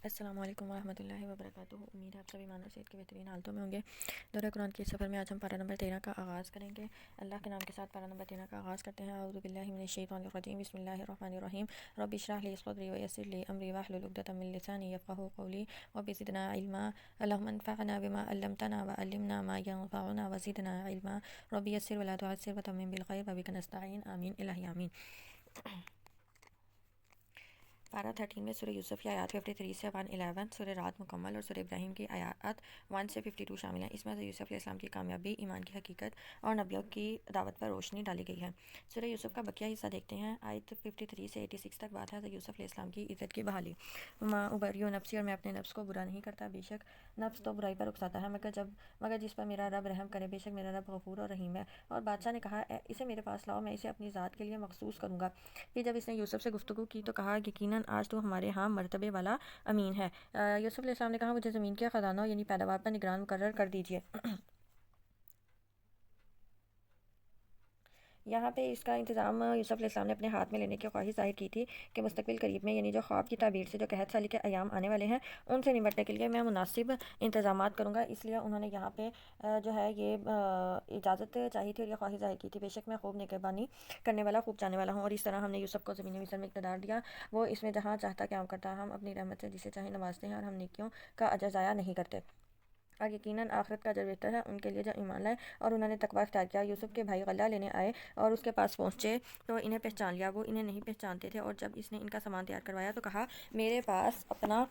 السلام علیکم ورحمۃ اللہ وبرکاتہ۔ امید ہے آپ سبھی ایمان اور صحت کے بہترین حالتوں میں ہوں گے۔ دورہ قرآن کے سفر میں آج ہم پارہ نمبر 13 کا آغاز کریں گے۔ اللہ کے نام کے ساتھ پارہ نمبر 13 کا آغاز کرتے ہیں۔ اعوذ باللہ من الشیطان الرجیم، بسم اللہ الرحمن الرحیم۔ رب اشرح لی صدری ویسر لی امری واحلل عقدۃ من لسانی یفقہوا قولی رب زدنا علما اللهم انفعنا بما علمتنا وعلمنا ما ينفعنا وزدنا علما رب یسر ولا تعسر وتمم بالخیر وبک نستعین آمین الہی آمین۔ پارہ 13 میں سورہ یوسف کی آیات 53 سے 111، سورہ رات مکمل اور سورہ ابراہیم کی آیات 1 سے 52 شامل ہیں۔ اس میں حضرت یوسف علیہ السلام کی کامیابی، ایمان کی حقیقت اور نبیوں کی دعوت پر روشنی ڈالی گئی ہے۔ سورہ یوسف کا بقیہ حصہ دیکھتے ہیں۔ آیت 53 سے 86 تک بات ہے حضرت یوسف علیہ السلام کی عزت کی بحالی۔ ما ابری نفسی، اور میں اپنے نفس کو برا نہیں کرتا، بے شک نفس تو برائی پر اکساتا ہے مگر جس پر میرا رب رحم کرے، بے شک میرا رب غفور اور رحیم ہے۔ اور بادشاہ نے کہا اسے میرے پاس لاؤ، میں اسے اپنی ذات کے لیے مخصوص کروں گا۔ پھر جب اس نے یوسف سے گفتگو کی تو کہا یقیناً آج تو ہمارے ہاں مرتبے والا امین ہے۔ یوسف علیہ السلام نے کہا مجھے زمین کے خزانوں یعنی پیداوار پر نگران مقرر کر دیجیے۔ یہاں پہ اس کا انتظام یوسف علیہ السلام نے اپنے ہاتھ میں لینے کی خواہش ظاہر کی تھی کہ مستقبل قریب میں یعنی جو خواب کی تعبیر سے جو قحط سالی کے ایام آنے والے ہیں ان سے نمٹنے کے لیے میں مناسب انتظامات کروں گا۔ اس لیے انہوں نے یہاں پہ جو ہے یہ اجازت چاہی تھی اور یہ خواہش ظاہر کی تھی، بے شک میں خوب نگہبانی کرنے والا، خوب جانے والا ہوں۔ اور اس طرح ہم نے یوسف کو زمین مصر میں اقتدار دیا، وہ اس میں جہاں چاہتا قیام کرتا، ہم اپنی رحمت سے جسے چاہے نوازتے ہیں اور ہم نیکیوں کا اجر ضائع نہیں کرتے۔ اور یقیناً آخرت کا اجر بہتر ہے ان کے لیے جو ایمان لائے اور انہوں نے تقویٰ اختیار کیا۔ یوسف کے بھائی غلہ لینے آئے اور اس کے پاس پہنچے تو انہیں پہچان لیا، وہ انہیں نہیں پہچانتے تھے۔ اور جب اس نے ان کا سامان تیار کروایا تو کہا میرے پاس اپنا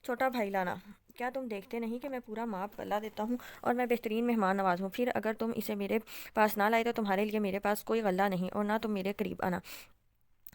چھوٹا بھائی لانا، کیا تم دیکھتے نہیں کہ میں پورا ماپ غلہ دیتا ہوں اور میں بہترین مہمان نواز ہوں؟ پھر اگر تم اسے میرے پاس نہ لائے تو تمہارے لیے میرے پاس کوئی غلہ نہیں اور نہ تم میرے قریب آنا۔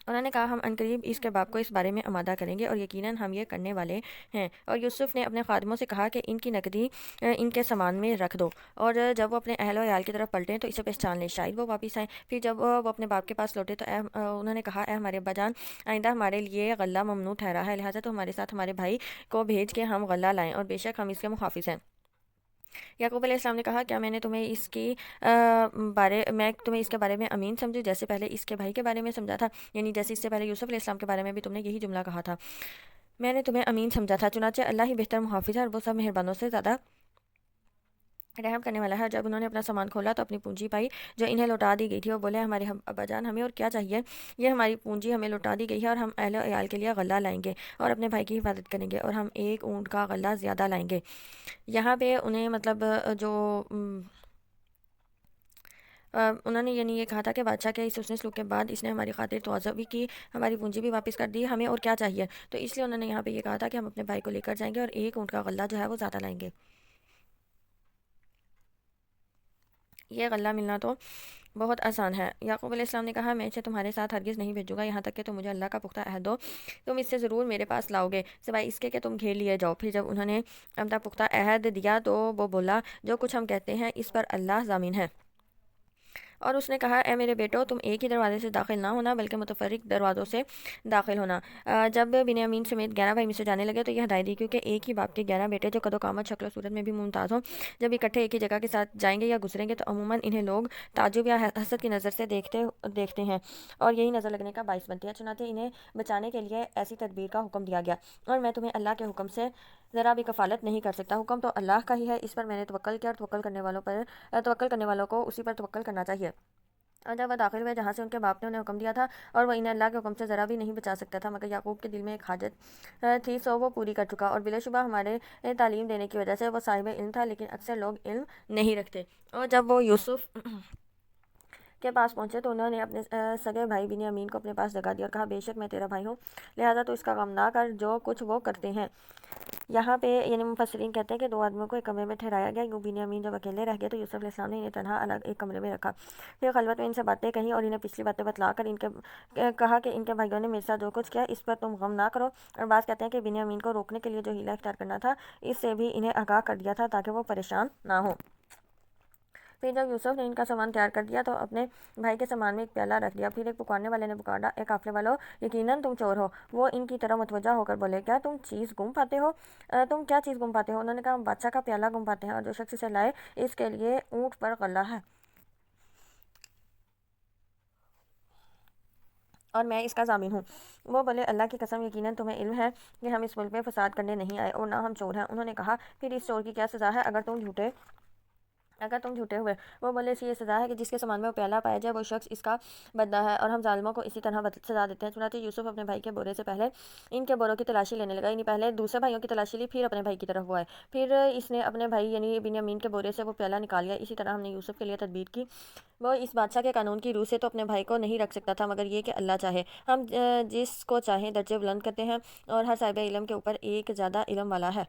انہوں نے کہا ہم عنقریب اس کے باپ کو اس بارے میں آمادہ کریں گے اور یقیناً ہم یہ کرنے والے ہیں۔ اور یوسف نے اپنے خادموں سے کہا کہ ان کی نقدی ان کے سامان میں رکھ دو، اور جب وہ اپنے اہل و عیال کی طرف پلٹیں تو اسے پہچان لیں، شاید وہ واپس آئیں۔ پھر جب وہ اپنے باپ کے پاس لوٹے تو انہوں نے کہا اے ہمارے ابا جان، آئندہ ہمارے لیے غلہ ممنوع ٹھہرا ہے، لہٰذا تو ہمارے ساتھ ہمارے بھائی کو بھیج کے ہم غلہ لائیں اور بے شک ہم اس کے محافظ ہیں۔ یعقوب علیہ السلام نے کہا کیا میں تمہیں اس کے بارے میں امین سمجھوں جیسے پہلے اس کے بھائی کے بارے میں سمجھا تھا، یعنی جیسے اس سے پہلے یوسف علیہ السلام کے بارے میں بھی تم نے یہی جملہ کہا تھا، میں نے تمہیں امین سمجھا تھا، چنانچہ اللہ ہی بہتر محافظ ہے اور وہ سب مہربانوں سے زیادہ رحم کرنے والا ہے۔ جب انہوں نے اپنا سامان کھولا تو اپنی پونجی پائی جو انہیں لوٹا دی گئی تھی، اور بولے ہمارے ابا جان ہمیں اور کیا چاہیے، یہ ہماری پونجی ہمیں لوٹا دی گئی ہے اور ہم اہل و عیال کے لیے غلہ لائیں گے اور اپنے بھائی کی حفاظت کریں گے اور ہم ایک اونٹ کا غلہ زیادہ لائیں گے۔ یہاں پہ انہیں مطلب جو انہوں نے یعنی یہ کہا تھا کہ بادشاہ کے اس حسن سلوک کے بعد اس نے ہماری خاطر تواضع بھی کی، ہماری پونجی بھی واپس کر دی، ہمیں اور کیا چاہیے، تو اس لیے انہوں نے یہاں پہ یہ کہا تھا کہ ہم اپنے بھائی کو لے کر جائیں گے اور ایک اونٹ کا غلہ جو ہے وہ زیادہ لائیں گے۔ یہ غلہ ملنا تو بہت آسان ہے۔ یعقوب علیہ السلام نے کہا میں اسے تمہارے ساتھ ہرگز نہیں بھیجوں گا یہاں تک کہ تم مجھے اللہ کا پختہ عہد دو، تم اس سے ضرور میرے پاس لاؤ گے سوائے اس کے کہ تم گھیر لیے جاؤ۔ پھر جب انہوں نے اپنا پختہ عہد دیا تو وہ بولا جو کچھ ہم کہتے ہیں اس پر اللہ ضامن ہے۔ اور اس نے کہا اے میرے بیٹو تم ایک ہی دروازے سے داخل نہ ہونا بلکہ متفرق دروازوں سے داخل ہونا۔ جب بنیامین سمیت 11 بھائی مصر جانے لگے تو یہ ہدایت دی کیونکہ ایک ہی باپ کے 11 بیٹے جو قد و قامت شکل و صورت میں بھی ممتاز ہوں جب اکٹھے ایک ہی جگہ کے ساتھ جائیں گے یا گزریں گے تو عموماً انہیں لوگ تعجب یا حسد کی نظر سے دیکھتے ہیں اور یہی نظر لگنے کا باعث بنتی ہے، چنانچہ انہیں بچانے کے لیے ایسی تدبیر کا حکم دیا گیا اور میں تمہیں اللہ کے حکم سے ذرا بھی کفالت نہیں کر سکتا، حکم تو اللہ کا ہی ہے، اس پر میں نے توکل کیا اور توکل کرنے والوں کو اسی پر توکل کرنا چاہیے۔ اور جب وہ داخل ہوئے جہاں سے ان کے باپ نے انہیں حکم دیا تھا اور وہ انہیں اللہ کے حکم سے ذرا بھی نہیں بچا سکتا تھا، مگر یعقوب کے دل میں ایک حاجت تھی سو وہ پوری کر چکا، اور بلا شبہ ہمارے تعلیم دینے کی وجہ سے وہ صاحب علم تھا، لیکن اکثر لوگ علم نہیں رکھتے۔ اور جب وہ یوسف کے پاس پہنچے تو انہوں نے اپنے سگے بھائی بنیامین کو اپنے پاس جگا دیا اور کہا بے شک میں تیرا بھائی ہوں، لہٰذا تو اس کا غم نہ کر جو کچھ وہ کرتے ہیں۔ یہاں پہ یعنی مفسرین کہتے ہیں کہ دو آدمیوں کو ایک کمرے میں ٹھہرایا گیا، یوں بنیامین جب اکیلے رہ گئے تو یوسف علیہ السلام نے انہیں تنہا الگ ایک کمرے میں رکھا، پھر خلوت میں ان سے باتیں کہیں اور انہیں پچھلی باتیں بتلا کر کہا کہ ان کے بھائیوں نے میرے ساتھ جو کچھ کیا اس پر تم غم نہ کرو، اور بعض کہتے ہیں کہ بنیامین کو روکنے کے لیے جو ہیلہ اختیار کرنا تھا اس سے بھی انہیں آگاہ کر دیا تھا تاکہ وہ پریشان نہ ہوں۔ پھر جب یوسف نے ان کا سامان تیار کر دیا تو اپنے بھائی کے سامان میں ایک پیالہ رکھ دیا، پھر ایک پکارنے والے نے پکارا اے قافلے والو یقیناً تم چور ہو۔ وہ ان کی طرح متوجہ ہو کر بولے کیا تم چیز گم پاتے ہو؟ تم کیا چیز گم پاتے ہو؟ انہوں نے کہا ہم بادشاہ کا پیالہ گم پاتے ہیں اور جو شخص اسے لائے اس کے لیے اونٹ پر غلہ ہے۔ اور میں اس کا ضامن ہوں۔ وہ بولے اللہ کی قسم یقیناً تمہیں علم ہے کہ ہم اس ملک میں فساد کرنے نہیں آئے اور نہ ہم چور ہیں۔ انہوں نے کہا پھر اس چور کی کیا سزا ہے اگر تم جھوٹے ہوئے؟ وہ بولے اس یہ سزا ہے کہ جس کے سامان میں وہ پیالہ پایا جائے وہ شخص اس کا بدلہ ہے، اور ہم ظالموں کو اسی طرح سزا دیتے ہیں۔ چنانچہ یوسف اپنے بھائی کے بورے سے پہلے ان کے بوروں کی تلاشی لینے لگا، یعنی پہلے دوسرے بھائیوں کی تلاشی لی، پھر اپنے بھائی کی طرف وہ آئے، پھر اس نے اپنے بھائی یعنی بنیامین کے بورے سے وہ پیالہ نکال لیا۔ اسی طرح ہم نے یوسف کے لیے تدبیر کی، وہ اس بادشاہ کے قانون کی روح سے تو اپنے بھائی کو نہیں رکھ سکتا تھا مگر یہ کہ اللہ چاہے، ہم جس کو چاہیں درجے بلند کرتے ہیں، اور ہر صاحب علم کے اوپر ایک زیادہ علم والا ہے۔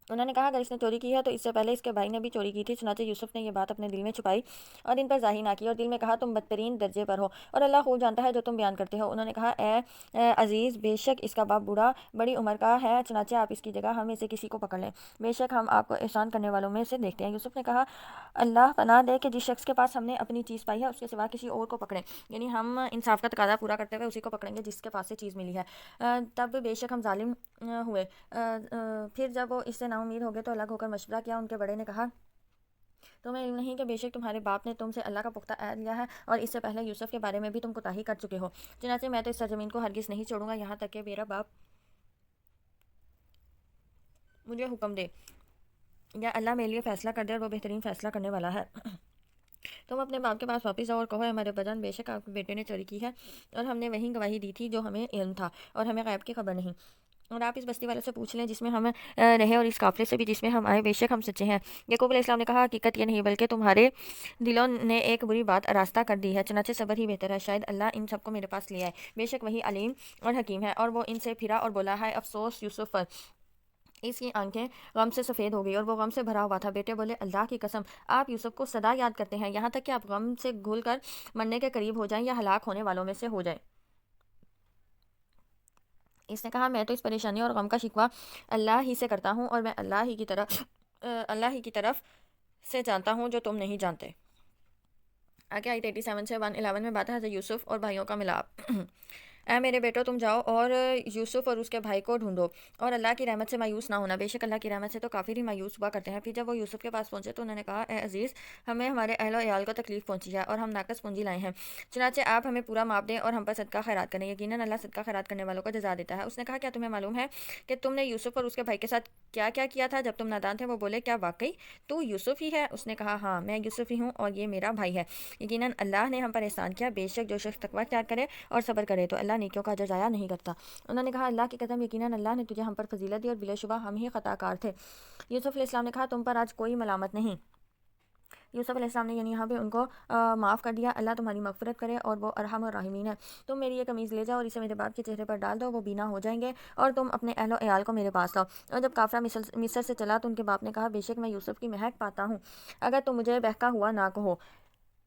انہوں نے کہا اگر اس نے چوری کی ہے تو اس سے پہلے اس کے بھائی نے بھی چوری کی تھی۔ چنانچہ یوسف نے یہ بات اپنے دل میں چھپائی اور ان پر ظاہر نہ کی، اور دل میں کہا تم بدترین درجے پر ہو اور اللہ خوب جانتا ہے جو تم بیان کرتے ہو۔ انہوں نے کہا اے عزیز، بے شک اس کا باپ بوڑھا بڑی عمر کا ہے، چنانچہ آپ اس کی جگہ ہم میں سے کسی کو پکڑ لیں، بے شک ہم آپ کو احسان کرنے والوں میں سے دیکھتے ہیں۔ یوسف نے کہا اللہ پناہ دے کہ جس شخص کے پاس ہم نے اپنی چیز پائی ہے اس کے سوا کسی اور کو پکڑیں، یعنی ہم انصاف کا تقاضا پورا کرتے ہوئے اسی کو پکڑیں گے جس کے پاس سے چیز ملی ہے، تب بے شک ہم ظالم ہوئے۔ پھر جب وہ اس سے نا امید ہو گئے تو الگ ہو کر مشورہ کیا۔ ان کے بڑے نے کہا تمہیں علم نہیں کہ بے شک تمہارے باپ نے تم سے اللہ کا پختہ عہد لیا ہے اور اس سے پہلے یوسف کے بارے میں بھی تم کوتاہی کر چکے ہو، چنانچہ میں تو اس سرزمین کو ہرگز نہیں چھوڑوں گا یہاں تک کہ میرا باپ مجھے حکم دے یا اللہ میرے لیے فیصلہ کر دے، اور وہ بہترین فیصلہ کرنے والا ہے۔ تم اپنے باپ کے پاس واپس آؤ اور کہو ہمارے بجان بے شک آپ کے بیٹے نے چوری کی ہے اور ہم نے وہی گواہی دی تھی جو ہمیں علم تھا اور ہمیں غیب کی خبر نہیں، اور آپ اس بستی والے سے پوچھ لیں جس میں ہم رہے اور اس قافلے سے بھی جس میں ہم آئے، بے شک ہم سچے ہیں۔ یعقوب علیہ السلام نے کہا حقیقت یہ نہیں بلکہ تمہارے دلوں نے ایک بری بات آراستہ کر دی ہے، چنانچہ صبر ہی بہتر ہے، شاید اللہ ان سب کو میرے پاس لے آئے، بے شک وہی علیم اور حکیم ہے۔ اور وہ ان سے پھرا اور بولا ہے افسوس یوسف پر، اس کی آنکھیں غم سے سفید ہو گئی اور وہ غم سے بھرا ہوا تھا۔ بیٹے بولے اللہ کی قسم آپ یوسف کو سدا یاد کرتے ہیں یہاں تک کہ آپ غم سے گھل کر مرنے کے قریب ہو جائیں یا ہلاک ہونے والوں میں سے ہو جائیں۔ اس نے کہا میں تو اس پریشانی اور غم کا شکوہ اللہ ہی سے کرتا ہوں اور میں اللہ ہی کی طرف سے جانتا ہوں جو تم نہیں جانتے۔ آگے آیت 87 سے 111 میں بات ہے حضرت یوسف اور بھائیوں کا ملاپ۔ اے میرے بیٹو تم جاؤ اور یوسف اور اس کے بھائی کو ڈھونڈو اور اللہ کی رحمت سے مایوس نہ ہونا، بے شک اللہ کی رحمت سے تو کافر ہی مایوس ہوا کرتے ہیں۔ پھر جب وہ یوسف کے پاس پہنچے تو انہوں نے کہا اے عزیز، ہمیں ہمارے اہل و عیال کو تکلیف پہنچی ہے اور ہم ناقص پونجی لائے ہیں، چنانچہ آپ ہمیں پورا معاف دیں اور ہم پر صدقہ خیرات کریں، یقیناً اللہ صدقہ خیرات کرنے والوں کو جزا دیتا ہے۔ اس نے کہا کیا تمہیں معلوم ہے کہ تم نے یوسف اور اس کے بھائی کے ساتھ کیا کیا کیا تھا جب تم نادان تھے؟ وہ بولے کیا واقعی تو یوسف ہی ہے؟ اس نے کہا ہاں میں یوسف ہی ہوں اور یہ میرا بھائی ہے، یقیناً اللہ نے ہم پر احسان کیا، بے شک جو شخص تقوی اختیار کرے اور صبر کرے تو اللہ نیکیوں کا اجر ضائع نہیں کرتا۔ انہوں نے کہا اللہ کی قسم یقیناً اللہ نے تجھے ہم پر فضیلت دی اور بلا شبہ ہم ہی خطا کار تھے۔ یوسف علیہ السلام نے کہا تم پر آج کوئی ملامت نہیں۔ یوسف علیہ السلام نے یعنی یہاں پہ ان کو معاف کر دیا، اللہ تمہاری مغفرت کرے اور وہ ارحم الراحمین ہے۔ تم میری یہ قمیض لے جاؤ اور اسے میرے باپ کے چہرے پر ڈال دو، وہ بینا ہو جائیں گے، اور تم اپنے اہل و عیال کو میرے پاس لاؤ۔ اور جب قافلہ مصر سے چلا تو ان کے باپ نے کہا بے شک میں یوسف کی مہک پاتا ہوں، اگر تم مجھے بہکا ہوا نہ کہو۔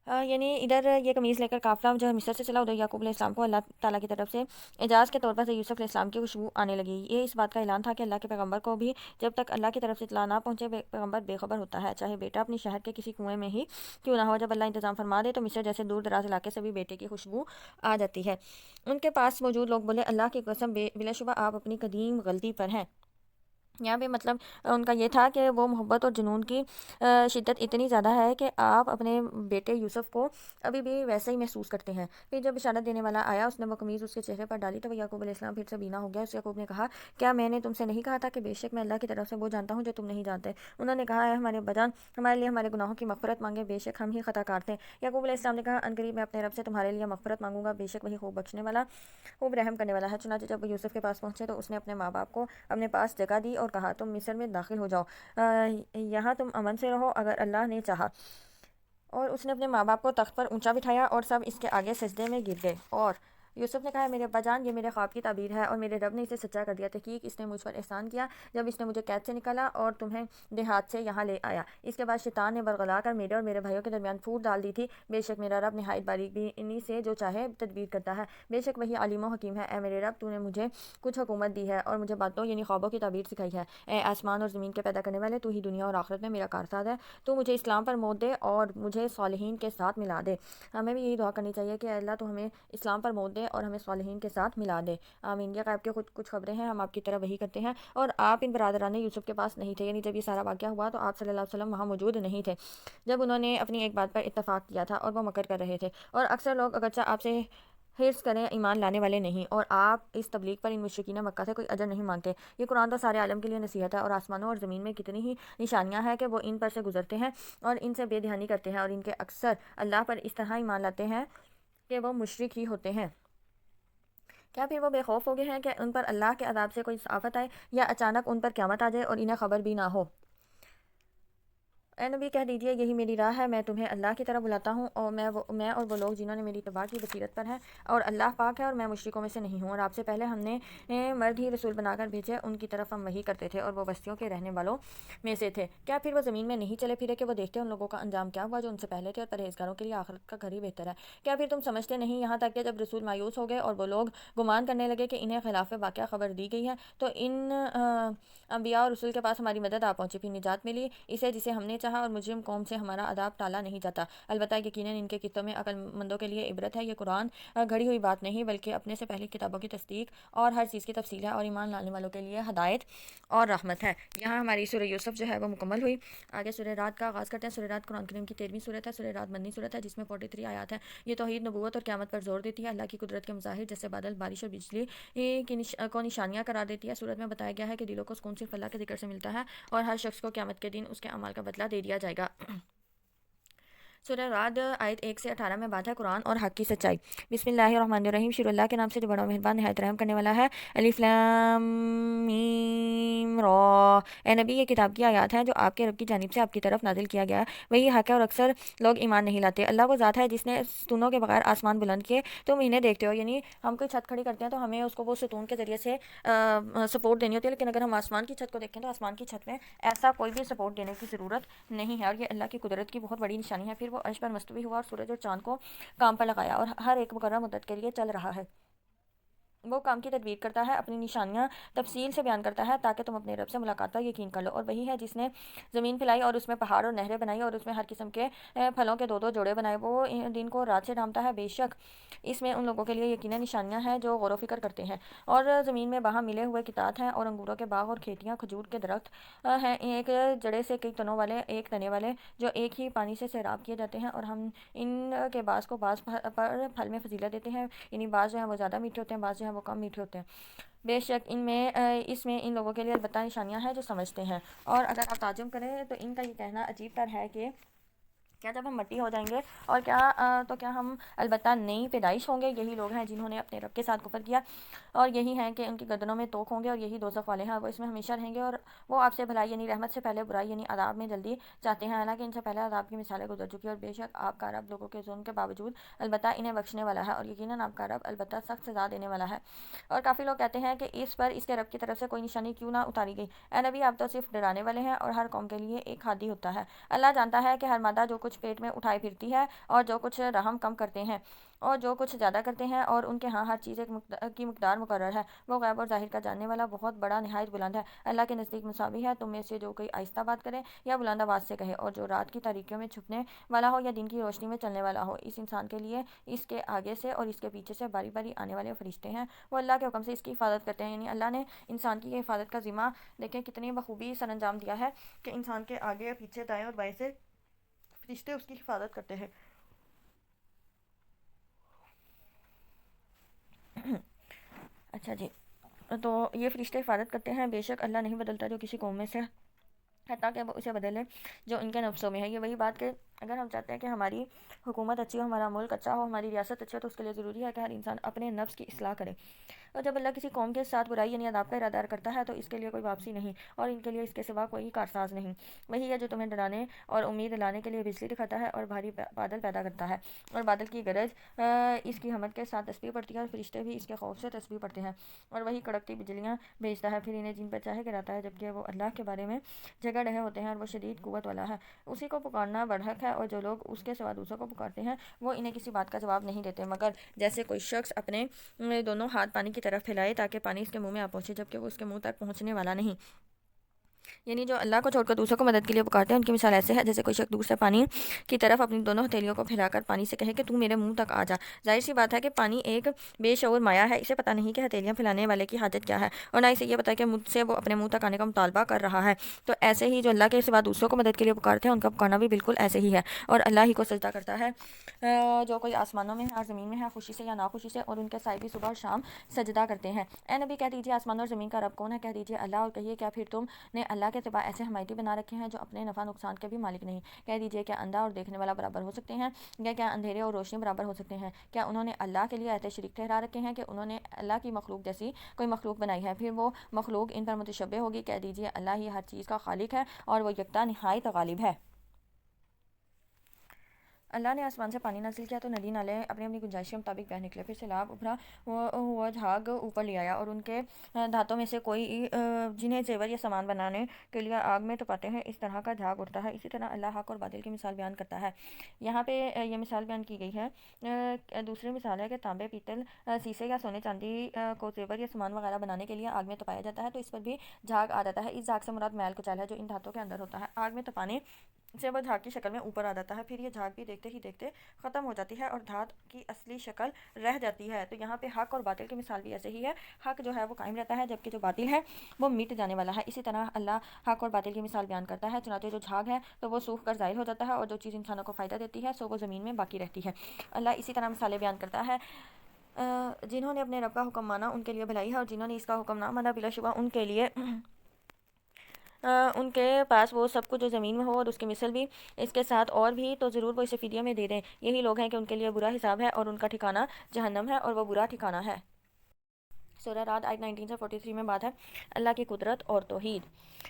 یعنی ادھر یہ قمیض لے کر قافلہ جو مصر سے چلا، ادھر یعقوب علیہ السلام کو اللہ تعالیٰ کی طرف سے اعجاز کے طور پر یوسف علیہ السلام کی خوشبو آنے لگی۔ یہ اس بات کا اعلان تھا کہ اللہ کے پیغمبر کو بھی جب تک اللہ کی طرف سے اطلاع نہ پہنچے پیغمبر بے خبر ہوتا ہے، چاہے بیٹا اپنی شہر کے کسی کنویں میں ہی کیوں نہ ہو۔ جب اللہ انتظام فرما دے تو مصر جیسے دور دراز علاقے سے بھی بیٹے کی خوشبو آ جاتی ہے۔ ان کے پاس موجود لوگ بولے اللہ کی قسم بلا شبہ آپ اپنی قدیم غلطی پر ہیں۔ یہاں پہ مطلب ان کا یہ تھا کہ وہ محبت اور جنون کی شدت اتنی زیادہ ہے کہ آپ اپنے بیٹے یوسف کو ابھی بھی ویسے ہی محسوس کرتے ہیں۔ پھر جب بشارت دینے والا آیا اس نے وہ قمیض اس کے چہرے پر ڈالی تو وہ یعقوب علیہ السلام پھر سے بینا ہو گیا۔ اس یعقوب نے کہا کیا میں نے تم سے نہیں کہا تھا کہ بے شک میں اللہ کی طرف سے وہ جانتا ہوں جو تم نہیں جانتے؟ انہوں نے کہا اے ہمارے بجان ہمارے لیے ہمارے گناہوں کی مغفرت مانگے، بے شک ہم ہی خطا کار تھے۔ یعقوب علیہ السلام نے کہا ان قریب میں اپنے رب سے تمہارے لیے مغفرت مانگوں گا، بے شک وہی خوب بخشنے والا خوب رحم کرنے والا ہے۔ چنانچہ جب وہ یوسف کے پاس پہنچے تو اس نے اپنے ماں باپ کو اپنے پاس جگہ دی اور کہا تم مصر میں داخل ہو جاؤ، یہاں تم امن سے رہو اگر اللہ نے چاہا۔ اور اس نے اپنے ماں باپ کو تخت پر اونچا بٹھایا اور سب اس کے آگے سجدے میں گر گئے۔ اور یوسف نے کہا میرے ابا جان یہ میرے خواب کی تعبیر ہے اور میرے رب نے اسے سچا کر دیا، تحقیق اس نے مجھ پر احسان کیا جب اس نے مجھے قید سے نکالا اور تمہیں دیہات سے یہاں لے آیا۔ اس کے بعد شیطان نے برگلا کر میرے اور میرے بھائیوں کے درمیان پھوٹ ڈال دی تھی، بے شک میرا رب نہایت باریک بینی سے جو چاہے تدبیر کرتا ہے، بے شک وہی علیم و حکیم ہے۔ اے میرے رب تو نے مجھے کچھ حکومت دی ہے اور مجھے باتوں یعنی خوابوں کی تعبیر سکھائی ہے۔ اے آسمان اور زمین کے پیدا کرنے والے تو ہی دنیا اور آخرت میں میرا کارساز ہے، تو مجھے اسلام پر موت دے اور مجھے صالحین کے ساتھ ملا دے۔ ہمیں بھی یہی دعا کرنی چاہیے کہ اللہ تو ہمیں اسلام پر موت دے اور ہمیں صالحین کے ساتھ ملا دے، آمین۔ یہ غیب کے کچھ خبریں ہیں، ہم آپ کی طرح وہی کرتے ہیں۔ اور آپ ان برادران یوسف کے پاس نہیں تھے، یعنی جب یہ سارا واقعہ ہوا تو آپ صلی اللہ علیہ وسلم وہاں موجود نہیں تھے جب انہوں نے اپنی ایک بات پر اتفاق کیا تھا اور وہ مکر کر رہے تھے، اور اکثر لوگ اگرچہ آپ سے حرص کریں ایمان لانے والے نہیں، اور آپ اس تبلیغ پر ان مشرکین مکہ سے کوئی اجر نہیں مانگتے۔ یہ قرآن تو سارے عالم کے لیے نصیحت ہے، اور آسمانوں اور زمین میں کتنی ہی نشانیاں ہیں کہ وہ ان پر سے گزرتے ہیں اور ان سے بے دھیانی کرتے ہیں، اور ان کے اکثر اللہ پر اس طرح ایمان لاتے ہیں کہ وہ مشرک ہی ہوتے ہیں۔ کیا پھر وہ بے خوف ہو گئے ہیں کہ ان پر اللہ کے عذاب سے کوئی آفت آئے یا اچانک ان پر قیامت آ جائے اور انہیں خبر بھی نہ ہو؟ اے نبی کہہ دیجئے یہی میری راہ ہے، میں تمہیں اللہ کی طرف بلاتا ہوں، اور میں اور وہ لوگ جنہوں نے میری اتباع کی بصیرت پر ہیں، اور اللہ پاک ہے اور میں مشرکوں میں سے نہیں ہوں۔ اور آپ سے پہلے ہم نے مرد ہی رسول بنا کر بھیجے، ان کی طرف ہم وحی کرتے تھے، اور وہ بستیوں کے رہنے والوں میں سے تھے۔ کیا پھر وہ زمین میں نہیں چلے پھرے کہ وہ دیکھتے ان لوگوں کا انجام کیا ہوا جو ان سے پہلے تھے، اور پرہیزگاروں کے لیے آخرت کا گھر ہی بہتر ہے۔ کیا پھر تم سمجھتے نہیں، یہاں تک کہ جب رسول مایوس ہو گئے اور وہ لوگ گمان کرنے لگے کہ انہیں خلاف واقعہ خبر دی گئی ہے، تو ان انبیاء اور رسول کے پاس ہماری مدد آ پہنچی، پھر نجات ملی اسے جسے ہم نے چاہا، اور مجرم قوم سے ہمارا عذاب ٹالا نہیں جاتا۔ البتہ یقیناً ان کے قصوں میں عقل مندوں کے لیے عبرت ہے۔ یہ قرآن گھڑی ہوئی بات نہیں بلکہ اپنے سے پہلی کتابوں کی تصدیق اور ہر چیز کی تفصیل ہے، اور ایمان لانے والوں کے لیے ہدایت اور رحمت ہے۔ یہاں ہماری سورہ یوسف جو ہے وہ مکمل ہوئی۔ آگے سورہ رات کا آغاز کرتے ہیں۔ سورہ رات قرآن کریم کی 13ویں سورت ہے۔ سورہ رات مدنی سورت ہے جس میں 43 آیات ہیں۔ یہ توحید، نبوت اور قیامت پر زور دیتی ہے، اللہ کی قدرت کے مظاہر جیسے بادل، بارش اور بجلی کو نشانیاں قرار دیتی ہے۔ سورت میں بتایا گیا ہے کہ دلوں کو سکون صرف اللہ کے ذکر سے ملتا ہے، اور ہر شخص کو قیامت کے دن اس کے اعمال کا بدلہ دے دیا جائے گا۔ سورہ رعد آیت 1 سے 18 میں بات ہے قرآن اور حق کی سچائی۔ بسم اللہ الرحمن الرحیم، شروع اللہ کے نام سے جو بڑا مہربان نہایت رحم کرنے والا ہے۔ الف لام میم را۔ اے نبی یہ کتاب کی آیات ہیں جو آپ کے رب کی جانب سے آپ کی طرف نازل کیا گیا ہے، وہی حق ہے اور اکثر لوگ ایمان نہیں لاتے۔ اللہ وہ ذات ہے جس نے ستونوں کے بغیر آسمان بلند کیے، تم انہیں دیکھتے ہو۔ یعنی ہم کوئی چھت کھڑی کرتے ہیں تو ہمیں اس کو وہ ستون کے ذریعے سے سپورٹ دینی ہوتی ہے، لیکن اگر ہم آسمان کی چھت کو دیکھیں تو آسمان کی چھت میں ایسا کوئی بھی سپورٹ دینے کی ضرورت نہیں ہے، اور یہ اللہ کی قدرت کی بہت بڑی نشانی ہے۔ پھر وہ عرش پر مستوی ہوا اور سورج اور چاند کو کام پر لگایا، اور ہر ایک مقررہ مدت کے لیے چل رہا ہے۔ وہ کام کی تدبیر کرتا ہے، اپنی نشانیاں تفصیل سے بیان کرتا ہے تاکہ تم اپنے رب سے ملاقات پر یقین کر لو۔ اور وہی ہے جس نے زمین پھیلائی اور اس میں پہاڑ اور نہریں بنائی، اور اس میں ہر قسم کے پھلوں کے 2 جوڑے بنائے۔ وہ دن کو رات سے ڈھانپتا ہے، بے شک اس میں ان لوگوں کے لیے یقیناً نشانیاں ہیں جو غور و فکر کرتے ہیں۔ اور زمین میں باہم ملے ہوئے کتات ہیں، اور انگوروں کے باغ اور کھیتیاں، کھجور کے درخت ہیں، ایک جڑے سے کئی تنوں والے، ایک تنے والے، جو ایک ہی پانی سے سیراب کیے جاتے ہیں۔ اور ہم ان کے بعض کو بعض پر پھل میں فضیلت دیتے ہیں، یعنی بعض جو ہیں وہ زیادہ میٹھے ہوتے ہیں، بعض جو ہیں وہ کم میٹھے ہوتے ہیں۔ بے شک اس میں ان لوگوں کے لیے البتہ نشانیاں ہیں جو سمجھتے ہیں۔ اور اگر آپ تعجب کریں تو ان کا یہ کہنا عجیب تر ہے کہ کیا جب ہم مٹی ہو جائیں گے اور کیا ہم البتہ نئی پیدائش ہوں گے؟ یہی لوگ ہیں جنہوں نے اپنے رب کے ساتھ کفر کیا، اور یہی ہیں کہ ان کی گردنوں میں توق ہوں گے، اور یہی دوزخ والے ہیں، وہ اس میں ہمیشہ رہیں گے۔ اور وہ آپ سے بھلائی یعنی رحمت سے پہلے برائی یعنی عذاب میں جلدی چاہتے ہیں، حالانکہ ان سے پہلے عذاب کی مثالیں گزر چکی، اور بے شک آپ کا رب لوگوں کے ظلم کے باوجود البتہ انہیں بخشنے والا ہے، اور یقیناً آپ کا رب البتہ سخت سزا دینے والا ہے۔ اور کافی لوگ کہتے ہیں کہ اس پر اس کے رب کی طرف سے کوئی نشانی کیوں نہ اتاری گئی؟ اے نبی آپ تو صرف ڈرانے والے ہیں، اور ہر قوم کے لیے ایک ہادی ہوتا ہے۔ اللہ جانتا ہے کہ ہر مادہ جو کچھ پیٹ میں اٹھائے پھرتی ہے، اور جو کچھ رحم کم کرتے ہیں اور جو کچھ زیادہ کرتے ہیں، اور ان کے ہاں ہر چیز کی مقدار مقرر ہے۔ وہ غیب اور ظاہر کا جاننے والا بہت بڑا نہایت بلند ہے۔ اللہ کے نزدیک مساوی ہے تم میں سے جو کوئی آہستہ بات کرے یا بلند آواز سے کہے، اور جو رات کی تاریکیوں میں چھپنے والا ہو یا دن کی روشنی میں چلنے والا ہو۔ اس انسان کے لیے اس کے آگے سے اور اس کے پیچھے سے باری باری آنے والے فرشتے ہیں، وہ اللہ کے حکم سے اس کی حفاظت کرتے ہیں۔ یعنی اللہ نے انسان کی یہ حفاظت کا ذمہ دیکھیں کتنی بخوبی سر انجام دیا ہے کہ انسان کے آگے پیچھے دائیں اور بائیں سے فرشتے اس کی حفاظت کرتے ہیں۔ اچھا جی، تو یہ فرشتے حفاظت کرتے ہیں۔ بے شک اللہ نہیں بدلتا جو کسی قوم میں سے حتیٰ کہ وہ اسے بدلے جو ان کے نفسوں میں ہے۔ یہ وہی بات کہ اگر ہم چاہتے ہیں کہ ہماری حکومت اچھی ہو، ہمارا ملک اچھا ہو، ہماری ریاست اچھی ہو، تو اس کے لیے ضروری ہے کہ ہر انسان اپنے نفس کی اصلاح کرے۔ اور جب اللہ کسی قوم کے ساتھ برائی یعنی عذاب کا ارادہ کرتا ہے تو اس کے لیے کوئی واپسی نہیں، اور ان کے لیے اس کے سوا کوئی کارساز نہیں۔ وہی ہے جو تمہیں ڈرانے اور امید لانے کے لیے بجلی دکھاتا ہے اور بھاری بادل پیدا کرتا ہے، اور بادل کی گرج اس کی حمد کے ساتھ تسبیح پڑھتی ہے، اور فرشتے بھی اس کے خوف سے تسبیح پڑھتے ہیں۔ اور وہی کڑکتی بجلیاں بھیجتا ہے، پھر انہیں جن پر چاہے گراتا ہے، جبکہ وہ اللہ کے بارے میں جگہ رہے ہوتے ہیں، اور وہ شدید قوت والا ہے۔ اسی کو پکارنا برحق ہے، اور جو لوگ اس کے سوا دوسروں کو پکارتے ہیں وہ انہیں کسی بات کا جواب نہیں دیتے، مگر جیسے کوئی شخص اپنے دونوں ہاتھ پانی کی طرف پھیلائے تاکہ پانی اس کے منہ میں آ پہنچے، جبکہ وہ اس کے منہ تک پہنچنے والا نہیں۔ یعنی جو اللہ کو چھوڑ کر دوسروں کو مدد کے لیے پکارتے ہیں ان کی مثال ایسے ہے جیسے کوئی شخص دور سے پانی کی طرف اپنی دونوں ہتھیلیوں کو پھیلا کر پانی سے کہے کہ تو میرے منہ تک آ جا۔ ظاہر سی بات ہے کہ پانی ایک بے شعور مایا ہے، اسے پتہ نہیں کہ ہتھیلیاں پھیلانے والے کی حاجت کیا ہے، اور نہ اسے یہ پتہ کہ مجھ سے وہ اپنے منہ تک آنے کا مطالبہ کر رہا ہے۔ تو ایسے ہی جو اللہ کے سوا دوسروں کو مدد کے لیے پکارتے ہیں ان کا پکارنا بھی بالکل ایسے ہی ہے، اور اللہ ہی کو سجدہ کرتا ہے جو کوئی آسمانوں میں ہے اور زمین میں ہے، خوشی سے یا ناخوشی سے، اور ان کے سائے بھی صبح اور شام سجدہ کرتے ہیں۔ اے نبی کہہ دیجیے آسمان اور زمین کا رب کون ہے؟ کہہ دیجیے اللہ، اور کہیے کیا پھر تم نے اللہ کے سوا ایسے حمایتی بنا رکھے ہیں جو اپنے نفع نقصان کے بھی مالک نہیں؟ کہہ دیجیے کیا اندھا اور دیکھنے والا برابر ہو سکتے ہیں، یا کیا اندھیرے اور روشنی برابر ہو سکتے ہیں؟ کیا انہوں نے اللہ کے لیے ایسے شریک ٹھہرا رکھے ہیں کہ انہوں نے اللہ کی مخلوق جیسی کوئی مخلوق بنائی ہے، پھر وہ مخلوق ان پر متشبہ ہوگی؟ کہہ دیجیے اللہ ہی ہر چیز کا خالق ہے اور وہ یکتا نہایت غالب ہے۔ اللہ نے آسمان سے پانی نازل کیا تو ندی نالے اپنی اپنی گنجائش کے مطابق بہہ نکلے، پھر سیلاب ابھرا ہوا جھاگ اوپر لے آیا، اور ان کے دھاتوں میں سے کوئی جنہیں زیور یا سامان بنانے کے لیے آگ میں تپاتے ہیں اس طرح کا جھاگ اٹھتا ہے۔ اسی طرح اللہ حق اور باطل کی مثال بیان کرتا ہے۔ یہاں پہ یہ مثال بیان کی گئی ہے۔ دوسری مثال ہے کہ تانبے، پیتل، سیسے یا سونے چاندی کو زیور یا سامان وغیرہ بنانے کے لیے آگ میں تپایا جاتا ہے تو اس پر بھی جھاگ آ جاتا ہے۔ اس جھاگ سے مراد میل کچیل ہے جو ان دھاتوں کے اندر ہوتا ہے۔ آگ میں تپانے سے وہ جھاگ کی شکل میں اوپر آ جاتا ہے، پھر یہ جھاگ بھی دیکھتے ہی دیکھتے ختم ہو جاتی ہے اور دھات کی اصلی شکل رہ جاتی ہے۔ تو یہاں پہ حق اور باطل کی مثال بھی ایسے ہی ہے، حق جو ہے وہ قائم رہتا ہے جبکہ جو باطل ہے وہ مٹ جانے والا ہے۔ اسی طرح اللہ حق اور باطل کی مثال بیان کرتا ہے، چنانچہ جو جھاگ ہے تو وہ سوکھ کر ظاہر ہو جاتا ہے، اور جو چیز انسانوں کو فائدہ دیتی ہے سو وہ زمین میں باقی رہتی ہے۔ اللہ اسی طرح مثالیں بیان کرتا ہے، جنہوں نے اپنے رب کا حکم مانا ان کے لیے بھلائی ہے، اور جنہوں نے اس کا حکم نہ مانا بلا شبہ ان کے پاس وہ سب کچھ جو زمین میں ہو اور اس کی مثل بھی اس کے ساتھ اور بھی تو ضرور وہ اسے فدیہ میں دے دیں۔ یہی لوگ ہیں کہ ان کے لیے برا حساب ہے اور ان کا ٹھکانہ جہنم ہے، اور وہ برا ٹھکانہ ہے۔ سورہ رعد آیت 19 سے 43 میں بات ہے اللہ کی قدرت اور توحید۔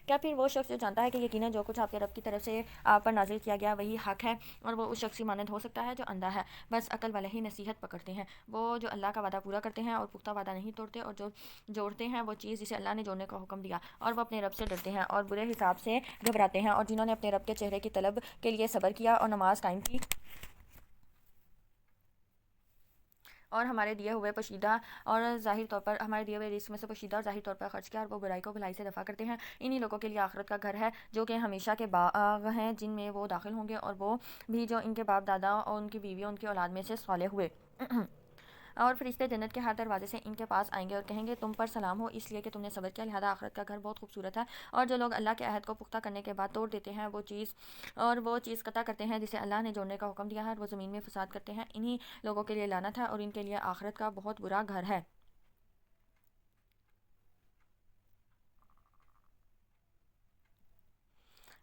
کیا پھر وہ شخص جو جانتا ہے کہ یقیناً جو کچھ آپ کے رب کی طرف سے آپ پر نازل کیا گیا وہی حق ہے، اور وہ اس شخص کی مانند ہو سکتا ہے جو اندھا ہے؟ بس عقل والے ہی نصیحت پکڑتے ہیں، وہ جو اللہ کا وعدہ پورا کرتے ہیں اور پختہ وعدہ نہیں توڑتے، اور جو جوڑتے ہیں وہ چیز جسے اللہ نے جوڑنے کا حکم دیا، اور وہ اپنے رب سے ڈرتے ہیں اور برے حساب سے گھبراتے ہیں، اور جنہوں نے اپنے رب کے چہرے کی طلب کے لیے صبر کیا اور نماز قائم کی، اور ہمارے دیے ہوئے پوشیدہ اور ظاہر طور پر ہمارے دیے ہوئے رزق میں سے پوشیدہ اور ظاہر طور پر خرچ کیا، اور وہ برائی کو بھلائی سے دفع کرتے ہیں، انہی لوگوں کے لیے آخرت کا گھر ہے جو کہ ہمیشہ کے باغ ہیں جن میں وہ داخل ہوں گے، اور وہ بھی جو ان کے باپ دادا اور ان کی بیویوں ان کی اولاد میں سے صالح ہوئے۔ اور فرشتے جنت کے ہر دروازے سے ان کے پاس آئیں گے اور کہیں گے تم پر سلام ہو، اس لیے کہ تم نے صبر کیا، لہذا آخرت کا گھر بہت خوبصورت ہے۔ اور جو لوگ اللہ کے عہد کو پختہ کرنے کے بعد توڑ دیتے ہیں وہ چیز قطع کرتے ہیں جسے اللہ نے جوڑنے کا حکم دیا ہے، اور وہ زمین میں فساد کرتے ہیں، انہی لوگوں کے لیے لعنت ہے اور ان کے لیے آخرت کا بہت برا گھر ہے۔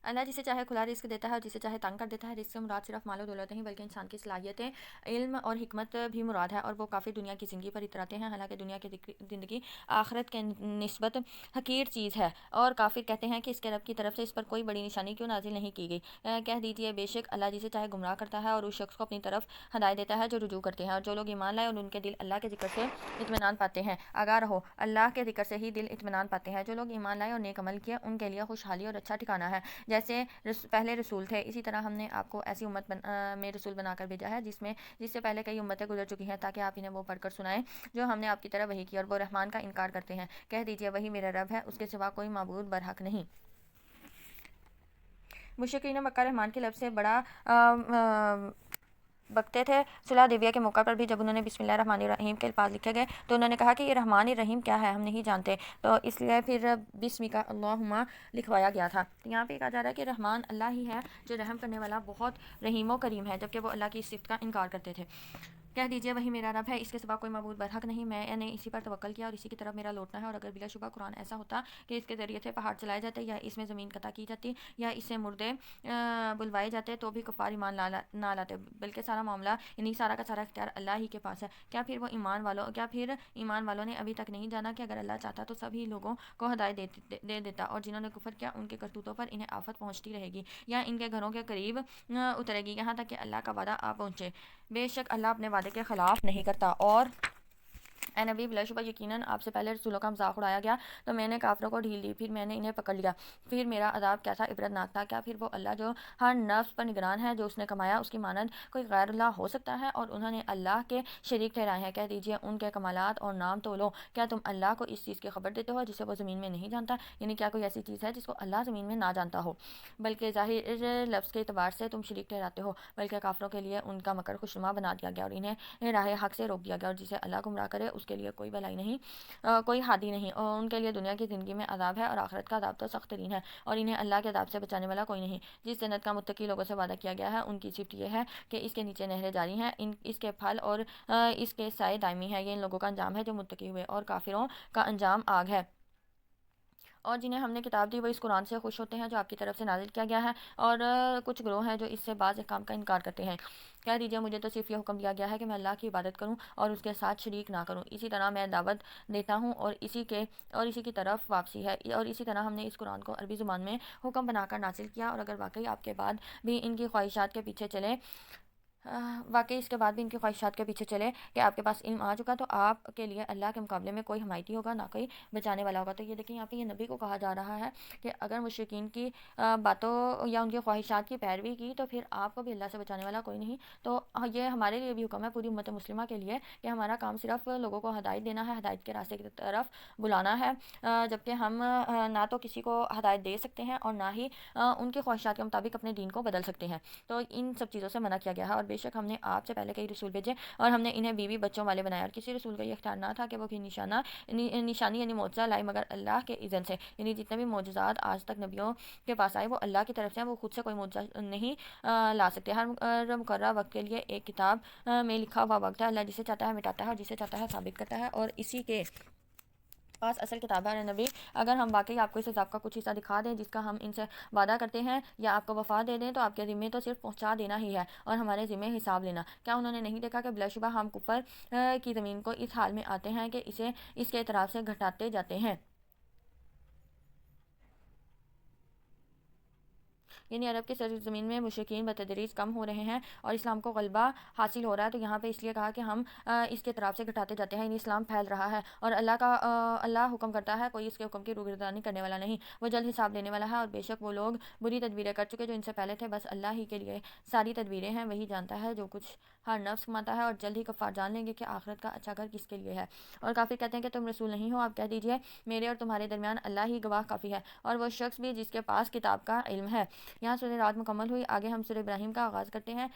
اللہ جسے چاہے کھلا رزق دیتا ہے اور جسے چاہے تنگ کر دیتا ہے۔ رزق سے مراد صرف مال و دولت نہیں بلکہ انسان کی صلاحیتیں، علم اور حکمت بھی مراد ہے، اور وہ کافی دنیا کی زندگی پر اتراتے ہیں، حالانکہ دنیا کی زندگی آخرت کے نسبت حقیر چیز ہے، اور کافر کہتے ہیں کہ اس کے رب کی طرف سے اس پر کوئی بڑی نشانی کیوں نازل نہیں کی گئی۔ کہہ دیجیے بے شک اللہ جسے چاہے گمراہ کرتا ہے اور اس شخص کو اپنی طرف ہدایت دیتا ہے جو رجوع کرتے ہیں، اور جو لوگ ایمان لائے اور ان کے دل اللہ کے ذکر سے اطمینان پاتے ہیں۔ آگاہ رہو، اللہ کے ذکر سے ہی دل اطمینان پاتے ہیں۔ جو لوگ ایمان لائے اور نیک عمل کیے ان کے لیے خوشحالی اور اچھا ٹھکانہ ہے، جیسے پہلے رسول تھے اسی طرح ہم نے آپ کو ایسی امت میں رسول بنا کر بھیجا ہے جس سے پہلے کئی امتیں گزر چکی ہیں، تاکہ آپ انہیں وہ پڑھ کر سنائیں جو ہم نے آپ کی طرف وحی کی، اور وہ رحمان کا انکار کرتے ہیں۔ کہہ دیجیے وہی میرا رب ہے، اس کے سوا کوئی معبود برحق نہیں۔ مشرکین مکہ رحمان کے لفظ سے بڑا بکتے تھے۔ صلح حدیبیہ کے موقع پر بھی جب انہوں نے بسم اللہ الرحمن الرحیم کے الفاظ لکھے گئے تو انہوں نے کہا کہ یہ رحمان الرحیم کیا ہے، ہم نہیں جانتے، تو اس لیے پھر بسم کا اللہم لکھوایا گیا تھا۔ تو یہاں پہ کہا جا رہا ہے کہ رحمان اللہ ہی ہے جو رحم کرنے والا بہت رحیم و کریم ہے، جبکہ وہ اللہ کی اس صفت کا انکار کرتے تھے۔ کہہ دیجیے وہی میرا رب ہے، اس کے سوا کوئی معبود برحق نہیں، میں نے اسی پر توکل کیا اور اسی کی طرف میرا لوٹنا ہے۔ اور اگر بلا شبہ قرآن ایسا ہوتا کہ اس کے ذریعے سے پہاڑ چلائے جاتے یا اس میں زمین قطع کی جاتی یا اس سے مردے بلوائے جاتے تو بھی کفار ایمان نہ لاتے، بلکہ سارا معاملہ یعنی سارا کا سارا اختیار اللہ ہی کے پاس ہے۔ کیا پھر ایمان والوں نے ابھی تک نہیں جانا کہ اگر اللہ چاہتا تو سبھی لوگوں کو ہدایت دے دیتا، اور جنہوں نے کفر کیا ان کے کرتوتوں پر انہیں آفت پہنچتی رہے گی یا ان کے گھروں کے قریب اترے گی یہاں تک کہ اللہ کا وعدہ آ پہنچے۔ بے شک اللہ اپنے وعدے کے خلاف نہیں کرتا، اور اے نبی بلا شبہ یقیناً آپ سے پہلے رسولوں کا مذاق اڑایا گیا تو میں نے کافروں کو ڈھیل دی، پھر میں نے انہیں پکڑ لیا، پھر میرا عذاب کیسا عبرت ناک تھا۔ کیا پھر وہ اللہ جو ہر نفس پر نگران ہے، جو اس نے کمایا، اس کی مانند کوئی غیر اللہ ہو سکتا ہے؟ اور انہوں نے اللہ کے شریک ٹھہرائے ہیں۔ کہہ دیجئے ان کے کمالات اور نام تو لو، کیا تم اللہ کو اس چیز کی خبر دیتے ہو جسے وہ زمین میں نہیں جانتا؟ یعنی کیا کوئی ایسی چیز ہے جس کو اللہ زمین میں نہ جانتا ہو؟ بلکہ ظاہر لفظ کے اعتبار سے تم شریک ٹھہراتے ہو، بلکہ کافروں کے لیے ان کا مکر خوشنما بنا دیا گیا اور انہیں راہ حق سے روک دیا گیا، اور جسے اللہ گمراہ کرے اس کے لیے کوئی بھلائی نہیں، کوئی ہادی نہیں، اور ان کے لیے دنیا کی زندگی میں عذاب ہے اور آخرت کا عذاب تو سخت ترین ہے، اور انہیں اللہ کے عذاب سے بچانے والا کوئی نہیں۔ جس جنت کا متقی لوگوں سے وعدہ کیا گیا ہے ان کی صفت یہ ہے کہ اس کے نیچے نہریں جاری ہیں، اس کے پھل اور اس کے سائے دائمی ہیں۔ یہ ان لوگوں کا انجام ہے جو متقی ہوئے، اور کافروں کا انجام آگ ہے۔ اور جنہیں ہم نے کتاب دی وہ اس قرآن سے خوش ہوتے ہیں جو آپ کی طرف سے نازل کیا گیا ہے، اور کچھ گروہ ہیں جو اس سے بعض احکام کا انکار کرتے ہیں۔ کہہ دیجیے مجھے تو صرف یہ حکم دیا گیا ہے کہ میں اللہ کی عبادت کروں اور اس کے ساتھ شریک نہ کروں، اسی طرح میں دعوت دیتا ہوں اور اسی کی طرف واپسی ہے، اور اسی طرح ہم نے اس قرآن کو عربی زبان میں حکم بنا کر نازل کیا، اور اگر واقعی آپ کے بعد بھی ان کی خواہشات کے پیچھے چلے اس کے بعد بھی ان کی خواہشات کے پیچھے چلے کہ آپ کے پاس علم آ چکا تو آپ کے لیے اللہ کے مقابلے میں کوئی حمایتی ہوگا، نہ کوئی بچانے والا ہوگا۔ تو یہ دیکھیں یہاں پہ یہ نبی کو کہا جا رہا ہے کہ اگر مشرکین کی باتوں یا ان کی خواہشات کی پیروی کی تو پھر آپ کو بھی اللہ سے بچانے والا کوئی نہیں۔ تو یہ ہمارے لیے بھی حکم ہے، پوری امت مسلمہ کے لیے، کہ ہمارا کام صرف لوگوں کو ہدایت دینا ہے، ہدایت کے راستے کی طرف بلانا ہے، جبکہ ہم نہ تو کسی کو ہدایت دے سکتے ہیں اور نہ ہی ان کی خواہشات کے مطابق اپنے دین کو بدل سکتے ہیں۔ تو ان سب چیزوں سے منع کیا گیا ہے، اور بے شک ہم نے آپ سے پہلے کئی رسول بھیجے اور ہم نے انہیں بیوی بچوں والے بنایا، اور کسی رسول کا یہ اختیار نہ تھا کہ وہ نشانی یعنی معجزہ لائے مگر اللہ کے اذن سے۔ یعنی جتنے بھی معجزات آج تک نبیوں کے پاس آئے وہ اللہ کی طرف سے ہیں، وہ خود سے کوئی معجزہ نہیں لا سکتے۔ ہر مقررہ وقت کے لیے ایک کتاب میں لکھا ہوا وقت ہے، اللہ جسے چاہتا ہے مٹاتا ہے اور جسے چاہتا ہے ثابت کرتا ہے، اور اسی کے پاس اصل کتاب ہے۔ نبی اگر ہم واقعی آپ کو اس عذاب کا کچھ حصہ دکھا دیں جس کا ہم ان سے وعدہ کرتے ہیں، یا آپ کو وفا دے دیں، تو آپ کے ذمے تو صرف پہنچا دینا ہی ہے اور ہمارے ذمے حساب لینا۔ کیا انہوں نے نہیں دیکھا کہ بلا شبہ ہم کفر کی زمین کو اس حال میں آتے ہیں کہ اسے اس کے اعتراف سے گھٹاتے جاتے ہیں؟ یعنی عرب کی سرزمین میں مشرکین بتدریج کم ہو رہے ہیں اور اسلام کو غلبہ حاصل ہو رہا ہے، تو یہاں پہ اس لیے کہا کہ ہم اس کے طرف سے گھٹاتے جاتے ہیں، یعنی اسلام پھیل رہا ہے اور اللہ حکم کرتا ہے، کوئی اس کے حکم کی روگردانی کرنے والا نہیں، وہ جلد حساب لینے والا ہے۔ اور بے شک وہ لوگ بری تدبیریں کر چکے جو ان سے پہلے تھے، بس اللہ ہی کے لیے ساری تدبیریں ہیں، وہی جانتا ہے جو کچھ ہر نفس کماتا ہے، اور جلد ہی کفار جان لیں گے کہ آخرت کا اچھا گھر کس کے لیے ہے۔ اور کافر کہتے ہیں کہ تم رسول نہیں ہو، آپ کہہ دیجئے میرے اور تمہارے درمیان اللہ ہی گواہ کافی ہے، اور وہ شخص بھی جس کے پاس کتاب کا علم ہے۔ یہاں سورہ رات مکمل ہوئی، آگے ہم سورہ ابراہیم کا آغاز کرتے ہیں۔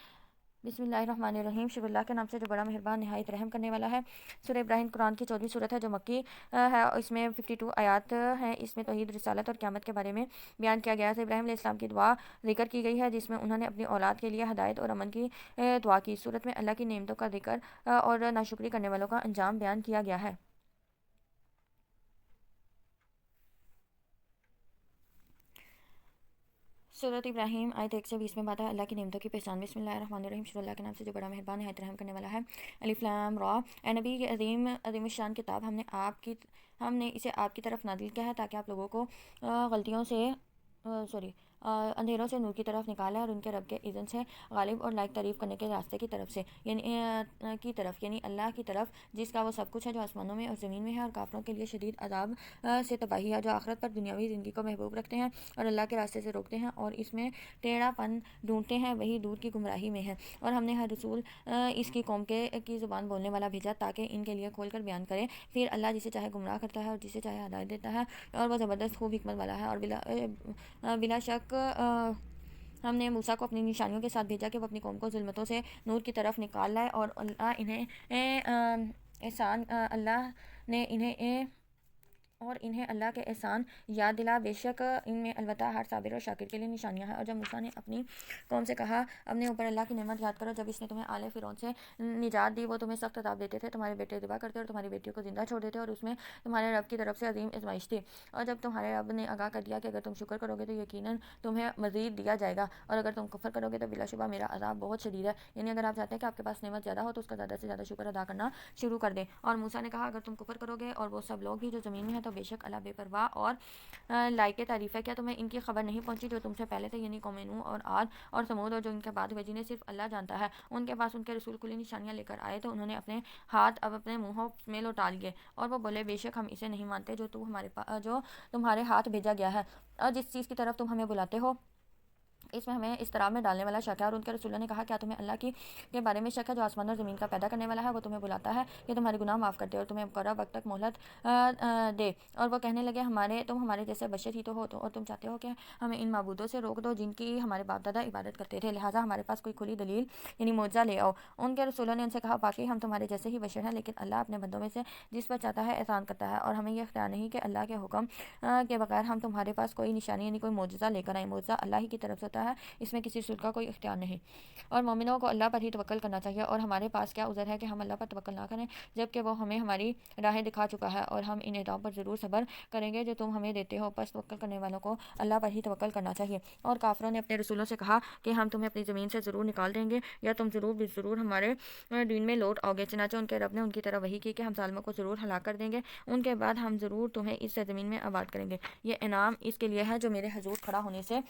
بسم اللہ الرحمن الرحیم، شروع اللہ کے نام سے جو بڑا مہربان نہایت رحم کرنے والا ہے۔ سورہ ابراہیم قرآن کی 14ویں سورت ہے جو مکی ہے، اس میں 52 آیات ہیں۔ اس میں توحید، رسالت اور قیامت کے بارے میں بیان کیا گیا ہے۔ ابراہیم علیہ السلام کی دعا ذکر کی گئی ہے جس میں انہوں نے اپنی اولاد کے لیے ہدایت اور امن کی دعا کی۔ سورت میں اللہ کی نعمتوں کا ذکر اور ناشکری کرنے والوں کا انجام بیان کیا گیا ہے۔ سورۃ ابراہیم آیت 1 سے 20 میں بات ہے اللہ کی نعمتوں کی پہچان۔ بسم اللہ الرحمن الرحیم، شروع اللہ کے نام سے جو بڑا مہربان نہایت رحم کرنے والا ہے۔ الف لام را، اے نبی یہ عظیم شان کتاب ہم نے اسے آپ کی طرف نازل کیا ہے تاکہ آپ لوگوں کو غلطیوں سے اندھیروں سے نور کی طرف نکالا اور ان کے رب کے اذن سے غالب اور لائق تعریف کرنے کے راستے کی طرف سے، یعنی اللہ کی طرف جس کا وہ سب کچھ ہے جو آسمانوں میں اور زمین میں ہے، اور کافروں کے لیے شدید عذاب سے تباہی ہے جو آخرت پر دنیاوی زندگی کو محبوب رکھتے ہیں اور اللہ کے راستے سے روکتے ہیں اور اس میں ٹیڑھا پن ڈھونڈتے ہیں، وہی دور کی گمراہی میں ہے۔ اور ہم نے ہر رسول اس کی قوم کی زبان بولنے والا بھیجا تاکہ ان کے لیے کھول کر بیان کرے، پھر اللہ جسے چاہے گمراہ کرتا ہے اور جسے چاہے ہدایت دیتا ہے، اور وہ زبردست خوب حکمت والا ہے۔ اور بلا شک ہم نے موسیٰ کو اپنی نشانیوں کے ساتھ بھیجا کہ وہ اپنی قوم کو ظلمتوں سے نور کی طرف نکال لائے، اور انہیں اللہ کے احسان یاد دلا، بے شک ان میں البتہ ہر صابر اور شاکر کے لیے نشانیاں ہیں۔ اور جب موسیٰ نے اپنی قوم سے کہا اپنے اوپر اللہ کی نعمت یاد کرو، جب اس نے تمہیں آل فرعون سے نجات دی، وہ تمہیں سخت عذاب دیتے تھے، تمہارے بیٹے ذبح کرتے اور تمہاری بیٹیوں کو زندہ چھوڑ دیتے، اور اس میں تمہارے رب کی طرف سے عظیم آزمائش تھی۔ اور جب تمہارے رب نے آگاہ کر دیا کہ اگر تم شکر کرو گے تو یقیناً تمہیں مزید دیا جائے گا، اور اگر تم کفر کرو گے تو بلا شبہ میرا عذاب بہت شدید ہے۔ یعنی اگر آپ چاہتے ہیں کہ آپ کے پاس نعمت زیادہ ہو تو اس کا زیادہ سے زیادہ شکر ادا کرنا شروع کر دیں۔ اور موسیٰ نے کہا اگر تم کفر کرو گے اور وہ سب لوگ بھی جو زمین میں ہیں تو بے شک اللہ بے پرواہ اور لائق تعریف ہے۔ کیا تمہیں ان کی خبر نہیں پہنچی جو تم سے پہلے تھے، یعنی قوم نوح اور عاد اور ثمود، اور جو ان کے بعد ہوئے جنہیں صرف اللہ جانتا ہے؟ ان کے پاس ان کے رسول کلی نشانیاں لے کر آئے تو انہوں نے اپنے ہاتھ اب اپنے منہوں میں لوٹا لیے اور وہ بولے بے شک ہم اسے نہیں مانتے جو تمہارے ہاتھ بھیجا گیا ہے، اور جس چیز کی طرف تم ہمیں بلاتے ہو اس میں ہمیں اضطراب میں ڈالنے والا شک ہے۔ اور ان کے رسولوں نے کہا کیا تمہیں اللہ کے بارے میں شک ہے جو آسمان اور زمین کا پیدا کرنے والا ہے؟ وہ تمہیں بلاتا ہے کہ تمہارے گناہ معاف کر دے اور تمہیں مقررہ وقت تک مہلت دے۔ اور وہ کہنے لگے تم ہمارے جیسے بشر ہی تو ہو اور تم چاہتے ہو کہ ہمیں ان معبودوں سے روک دو جن کی ہمارے باپ دادا عبادت کرتے تھے، لہٰذا ہمارے پاس کوئی کھلی دلیل یعنی معجزہ لے آؤ۔ ان کے رسولوں نے ان سے کہا باقی ہم تمہارے جیسے ہی بشر ہیں، لیکن اللہ اپنے بندوں میں سے جس پر چاہتا ہے احسان کرتا ہے، اور ہمیں یہ اختیار نہیں کہ اللہ کے حکم کے بغیر ہم تمہارے پاس کوئی نشانی یعنی کوئی معجزہ لے کر آئیں۔ معجزہ اللہ ہی کی طرف سے ہوتا ہے، اس میں کسی رسول کا کوئی اختیار نہیں، اور مومنوں کو اللہ پر ہی توکل کرنا چاہیے۔ اور ہمارے پاس کیا عذر ہے کہ ہم اللہ پر توکل نہ کریں جبکہ وہ ہمیں ہماری راہیں دکھا چکا ہے، اور ہم ان اعطاؤں پر ضرور صبر کریں گے جو تم ہمیں دیتے ہو۔ پس توکل کرنے والوں کو اللہ پر ہی توکل کرنا چاہیے۔ اور کافروں نے اپنے رسولوں سے کہا کہ ہم تمہیں اپنی زمین سے ضرور نکال دیں گے یا تم ضرور ہمارے دین میں لوٹ آؤ گے۔ چنانچہ ان کے رب نے ان کی طرف وحی کی کہ ہم ظالموں کو ضرور ہلاک کر دیں گے، ان کے بعد ہم ضرور تمہیں اس زمین میں آباد کریں گے۔ یہ انعام اس کے لیے ہے جو میرے حضور کھڑا ہونے سے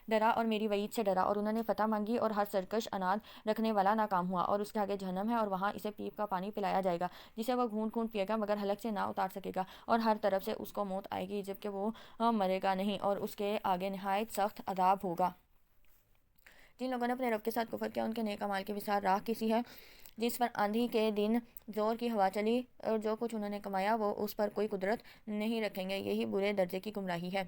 ڈرا اور میری وعید سے ڈرا، اور انہوں نے فتح مانگی اور ہر سرکش اناد رکھنے والا ناکام ہوا، اور اس کے آگے جہنم ہے اور وہاں اسے پیپ کا پانی پلایا جائے گا جسے وہ گھونٹ گھونٹ پیے گا مگر حلق سے نہ اتار سکے گا، اور ہر طرف سے اس کو موت آئے گی جبکہ وہ مرے گا نہیں، اور اس کے آگے نہایت سخت عذاب ہوگا۔ جن لوگوں نے اپنے رب کے ساتھ کفر کیا ان کے نیک اعمال کے وسار راہ کسی ہے جس پر آندھی کے دن زور کی ہوا چلی، اور جو کچھ انہوں نے کمایا وہ اس پر کوئی قدرت نہیں رکھیں گے، یہی برے درجے کی گمراہی ہے۔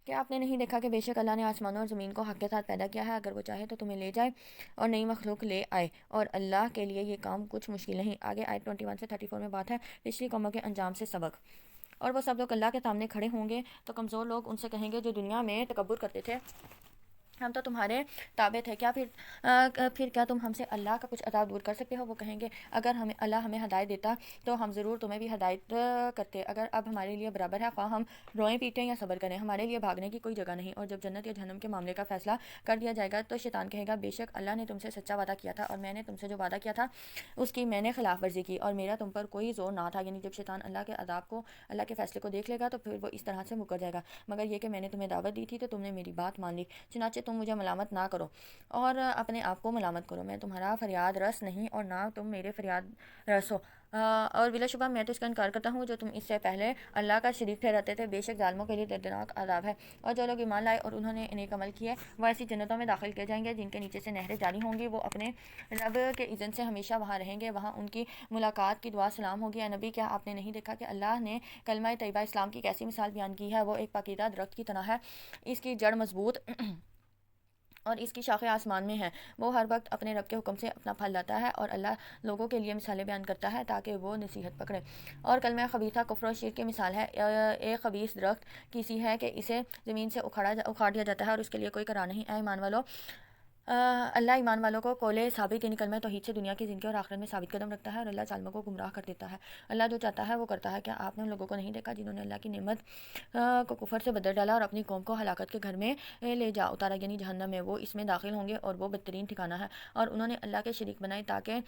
کیا آپ نے نہیں دیکھا کہ بے شک اللہ نے آسمانوں اور زمین کو حق کے ساتھ پیدا کیا ہے؟ اگر وہ چاہے تو تمہیں لے جائے اور نئی مخلوق لے آئے، اور اللہ کے لیے یہ کام کچھ مشکل نہیں۔ آگے آیت 21 سے 34 میں بات ہے پچھلی قوموں کے انجام سے سبق۔ اور وہ سب لوگ اللہ کے سامنے کھڑے ہوں گے تو کمزور لوگ ان سے کہیں گے جو دنیا میں تکبر کرتے تھے ہم تو تمہارے تابع تھے، پھر کیا تم ہم سے اللہ کا کچھ عذاب دور کر سکتے ہو؟ وہ کہیں گے اگر اللہ ہمیں ہدایت دیتا تو ہم ضرور تمہیں بھی ہدایت کرتے۔ اگر اب ہمارے لیے برابر ہے خواہ ہم روئیں پیٹیں یا صبر کریں، ہمارے لیے بھاگنے کی کوئی جگہ نہیں۔ اور جب جنت یا جہنم کے معاملے کا فیصلہ کر دیا جائے گا تو شیطان کہے گا بے شک اللہ نے تم سے سچا وعدہ کیا تھا اور میں نے تم سے جو وعدہ کیا تھا اس کی میں نے خلاف ورزی کی اور میرا تم پر کوئی زور نہ تھا۔ یعنی جب شیطان اللہ کے عذاب کو، اللہ کے فیصلے کو دیکھ لے گا تو پھر وہ اس طرح سے مکر جائے گا مگر یہ کہ میں نے تمہیں دعوت دی تھی تو تم نے میری بات مان لی، چنانچہ تم مجھے ملامت نہ کرو اور اپنے آپ کو ملامت کرو، میں تمہارا فریاد رس نہیں اور نہ تم میرے فریاد رس ہو، اور بلا شبہ میں تو اس کا انکار کرتا ہوں جو تم اس سے پہلے اللہ کا شریک ٹھہراتے تھے، بے شک ظالموں کے لیے دردناک عذاب ہے۔ اور جو لوگ ایمان لائے اور انہوں نے نیک عمل کیے وہ ایسی جنتوں میں داخل کیے جائیں گے جن کے نیچے سے نہریں جاری ہوں گی، وہ اپنے رب کے اذن سے ہمیشہ وہاں رہیں گے، وہاں ان کی ملاقات کی دعا سلام ہوگی۔ اے نبی کیا آپ نے نہیں دیکھا کہ اللہ نے کلمہ طیبہ اسلام کی کیسی مثال بیان کی ہے؟ وہ ایک پاکیزہ درخت کی طرح ہے، اس کی جڑ مضبوط اور اس کی شاخیں آسمان میں ہیں، وہ ہر وقت اپنے رب کے حکم سے اپنا پھل لاتا ہے، اور اللہ لوگوں کے لیے مثالیں بیان کرتا ہے تاکہ وہ نصیحت پکڑیں۔ اور کلمہ خبیثہ کفر و شرک کی مثال ہے، ایک خبیث درخت کسی ہے کہ اسے زمین سے اکھاڑ دیا جاتا ہے اور اس کے لیے کوئی قرار نہیں۔ اے ایمان والو، اللہ ایمان والوں کو قول ثابت یعنی کلمہ توحید سے دنیا کی زندگی اور آخرت میں ثابت قدم رکھتا ہے، اور اللہ ظالموں کو گمراہ کر دیتا ہے۔ اللہ جو چاہتا ہے وہ کرتا ہے۔ کیا آپ نے ان لوگوں کو نہیں دیکھا جنہوں نے اللہ کی نعمت کو کفر سے بدل ڈالا اور اپنی قوم کو ہلاکت کے گھر میں لے جا اتارا، یعنی جہنم میں؟ وہ اس میں داخل ہوں گے اور وہ بدترین ٹھکانہ ہے، اور انہوں نے اللہ کے شریک بنائے تاکہ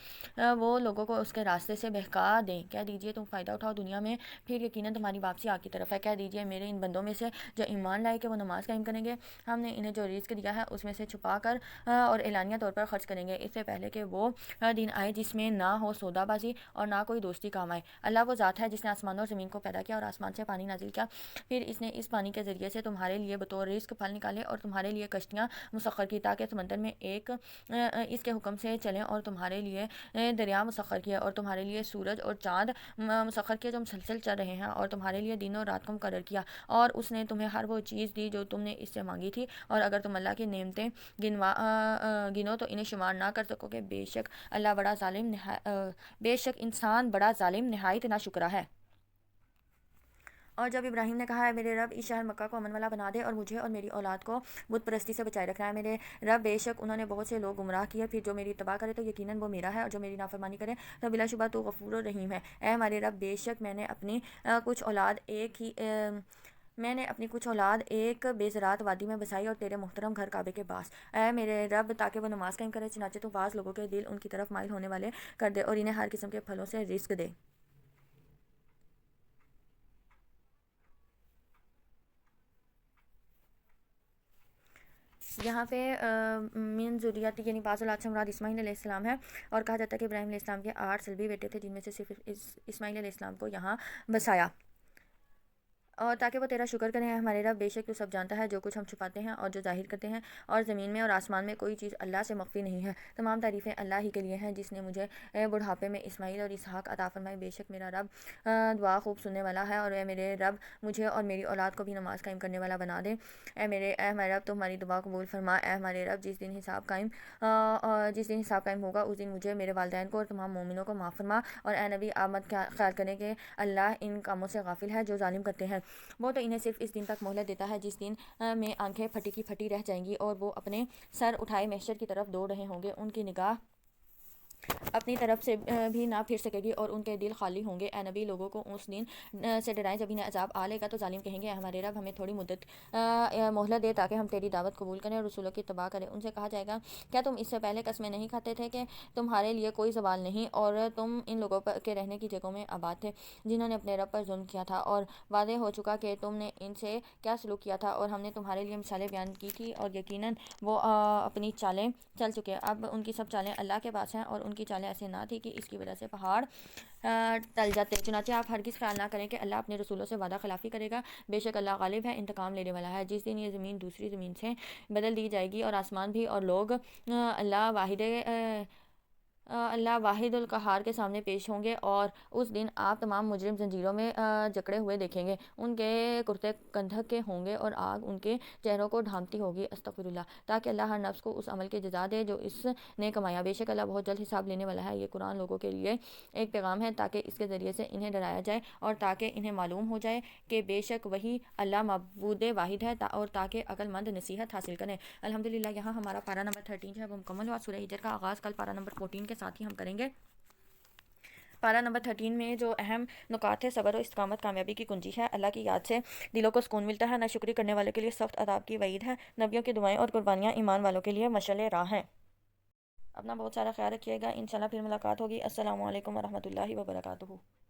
وہ لوگوں کو اس کے راستے سے بہکا دیں۔ کہہ دیجئے تم فائدہ اٹھاؤ دنیا میں، پھر یقیناً تمہاری واپسی آگ کی طرف ہے۔ کہہ دیجئے میرے ان بندوں میں سے جو ایمان لائے کہ وہ نماز قائم کریں گے، ہم نے انہیں جو رزق دیا ہے اس میں سے چھپا کر اور اعلانیہ طور پر خرچ کریں گے، اس سے پہلے کہ وہ دن آئے جس میں نہ ہو سودا بازی اور نہ کوئی دوستی کام آئے۔ اللہ وہ ذات ہے جس نے آسمانوں اور زمین کو پیدا کیا اور آسمان سے پانی نازل کیا، پھر اس نے اس پانی کے ذریعے سے تمہارے لیے بطور رزق پھل نکالے اور تمہارے لیے کشتیاں مسخر کی تاکہ سمندر میں اس کے حکم سے چلیں، اور تمہارے لیے دریا مسخر کیے اور تمہارے لیے سورج اور چاند مسخر کیے جو مسلسل چل رہے ہیں، اور تمہارے لیے دن اور رات کو مقرر کیا، اور اس نے تمہیں ہر وہ چیز دی جو تم نے اس سے مانگی تھی، اور اگر تم اللہ کی نعمتیں گنو تو انہیں شمار نہ کر سکو گے، بے شک انسان بڑا ظالم نہایت ناشکرا ہے۔ اور جب ابراہیم نے کہا ہے میرے رب اس شہر مکہ کو امن والا بنا دے اور مجھے اور میری اولاد کو بت پرستی سے بچائے رکھنا ہے، میرے رب بے شک انہوں نے بہت سے لوگ گمراہ کیے، پھر جو میری اتباع کرے تو یقیناً وہ میرا ہے، اور جو میری نافرمانی کرے تو بلا شبہ تو غفور و رحیم ہے۔ اے ہمارے رب بے شک میں نے اپنی کچھ اولاد ایک بے زراعت وادی میں بسائی اور تیرے محترم گھر کعبے کے پاس، اے میرے رب تاکہ وہ نماز قائم کرے، چنانچہ تو بعض لوگوں کے دل ان کی طرف مائل ہونے والے کر دے اور انہیں ہر قسم کے پھلوں سے رزق دے۔ یہاں پہ من ذریت یعنی بعض اولاد سے مراد اسماعیل علیہ السلام ہے، اور کہا جاتا ہے کہ ابراہیم علیہ السلام کے 8 سلبی بیٹے تھے، جن میں سے صرف اسماعیل علیہ السلام کو یہاں بسایا، اور تاکہ وہ تیرا شکر کریں ہمارے رب، بے شک تو سب جانتا ہے جو کچھ ہم چھپاتے ہیں اور جو ظاہر کرتے ہیں، اور زمین میں اور آسمان میں کوئی چیز اللہ سے مخفی نہیں ہے، تمام تعریفیں اللہ ہی کے لیے ہیں جس نے مجھے بڑھاپے میں اسماعیل اور اسحاق عطا فرمائے، بے شک میرا رب دعا خوب سننے والا ہے، اور اے میرے رب مجھے اور میری اولاد کو بھی نماز قائم کرنے والا بنا دے، اے ہمارے رب تو ہماری دعا قبول فرما، اے ہمارے رب جس دن حساب قائم ہوگا اس دن مجھے، میرے والدین کو اور تمام مومنوں کو معاف فرما، اور اے نبی آپ مت خیال کریں کہ اللہ ان کاموں سے غافل ہے جو ظالم کرتے ہیں، وہ تو انہیں صرف اس دن تک مہلت دیتا ہے جس دن میں آنکھیں پھٹی کی پھٹی رہ جائیں گی اور وہ اپنے سر اٹھائے محشر کی طرف دوڑ رہے ہوں گے، ان کی نگاہ اپنی طرف سے بھی نہ پھر سکے گی اور ان کے دل خالی ہوں گے، اے نبی لوگوں کو اس دن سے ڈرائیں جب انہیں عذاب آ لے گا، تو ظالم کہیں گے اے ہمارے رب ہمیں تھوڑی مدت مہلت دے تاکہ ہم تیری دعوت قبول کریں اور رسولوں کی اتباع کریں، ان سے کہا جائے گا کیا تم اس سے پہلے قسمیں نہیں کھاتے تھے کہ تمہارے لیے کوئی زوال نہیں اور تم ان لوگوں کے رہنے کی جگہوں میں آباد تھے جنہوں نے اپنے رب پر ظلم کیا تھا، اور واضح ہو چکا کہ تم نے ان سے کیا سلوک کیا تھا، اور ہم نے تمہارے لیے مثالیں بیان کی تھی اور یقیناً وہ اپنی چالیں چل چکے، اب ان کی سب چالیں اللہ کے پاس ہیں اور ان کی چالیں ایسے نہ تھی کہ اس کی وجہ سے پہاڑ ٹل جاتے، چنانچہ آپ ہرگز خیال نہ کریں کہ اللہ اپنے رسولوں سے وعدہ خلافی کرے گا، بے شک اللہ غالب ہے، انتقام لینے والا ہے، جس دن یہ زمین دوسری زمین سے بدل دی جائے گی اور آسمان بھی اور لوگ اللہ واحد القہار کے سامنے پیش ہوں گے، اور اس دن آپ تمام مجرم زنجیروں میں جکڑے ہوئے دیکھیں گے، ان کے کرتے کندھک کے ہوں گے اور آگ ان کے چہروں کو ڈھانپتی ہوگی، استغفر اللہ، تاکہ اللہ ہر نفس کو اس عمل کی جزا دے جو اس نے کمایا، بے شک اللہ بہت جلد حساب لینے والا ہے۔ یہ قرآن لوگوں کے لیے ایک پیغام ہے تاکہ اس کے ذریعے سے انہیں ڈرایا جائے اور تاکہ انہیں معلوم ہو جائے کہ بے شک وہی اللہ معبود واحد ہے، اور تاکہ عقل مند نصیحت حاصل کریں۔ الحمدللہ یہاں ہمارا پارہ نمبر 13 جو ہے وہ مکمل ہوا۔ سورہ ہجر کا آغاز کل پارہ نمبر 14 کے ساتھ ہی ہم کریں گے۔ پارہ نمبر 13 میں جو اہم نکات ہے، صبر و استقامت کامیابی کی کنجی ہے، اللہ کی یاد سے دلوں کو سکون ملتا ہے، ناشکری کرنے والے کے لیے سخت عذاب کی وعید ہے، نبیوں کی دعائیں اور قربانیاں ایمان والوں کے لیے مشعل راہ ہیں۔ اپنا بہت سارا خیال رکھیے گا، انشاءاللہ پھر ملاقات ہوگی۔ السلام علیکم ورحمۃ اللہ وبرکاتہ۔